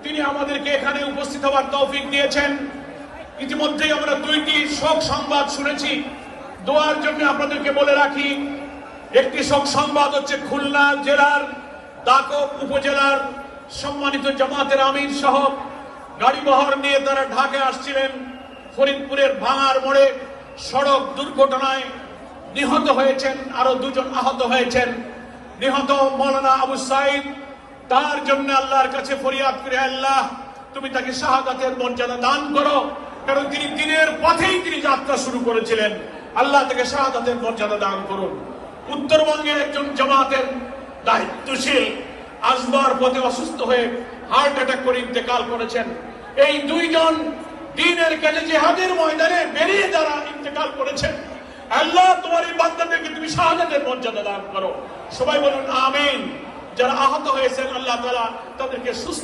তিনি আমাদেরকে এখানে উপস্থিত হওয়ার তৌফিক দিয়েছেন। ইতিমধ্যেই আমরা দুইটি শোক সংবাদ শুনেছি। দোয়ার জন্য আপনাদেরকে বলে রাখি, একটি শোক সংবাদ হচ্ছে খুলনা জেলার দাকব উপজেলার সম্মানিত জামাতের আমির সহ গাড়িবহর নিয়ে তারা ঢাকায় আসছিলেন। ফরিদপুরের ভাঙার মোড়ে সড়ক দুর্ঘটনায় নিহত হয়েছেন, আরো দুজন আহত হয়েছেন। নিহত মৌলানা আবু সাইদ, তার জন্য আল্লাহর কাছে ফরিয়াদ করে, আল্লাহ তুমি তাকে শাহাদাতের মর্যাদা দান করো, কারণ তিনি দিনের পথেই তিনি যাত্রা শুরু করেছিলেন। আল্লাহ তাকে শাহাদাতের মর্যাদা দান করুন। উত্তরবঙ্গের একজন জামাতের দায়িত্বশীল আসবার পথে অসুস্থ হয়ে হার্ট অ্যাটাক করে ইন্তেকাল করেছেন। এই দুইজন দ্বীনের কাজে জিহাদের ময়দানে বেরিয়ে যারা ইন্তেকাল করেছেন, আল্লাহ তোমার এই বান্দাদেরকে তুমি শাহাদাতের মর্যাদা দান করো। সবাই বলুন আমিন। যারা আহত হয়েছেন আল্লাহ তাআলা তাদেরকে সুস্থ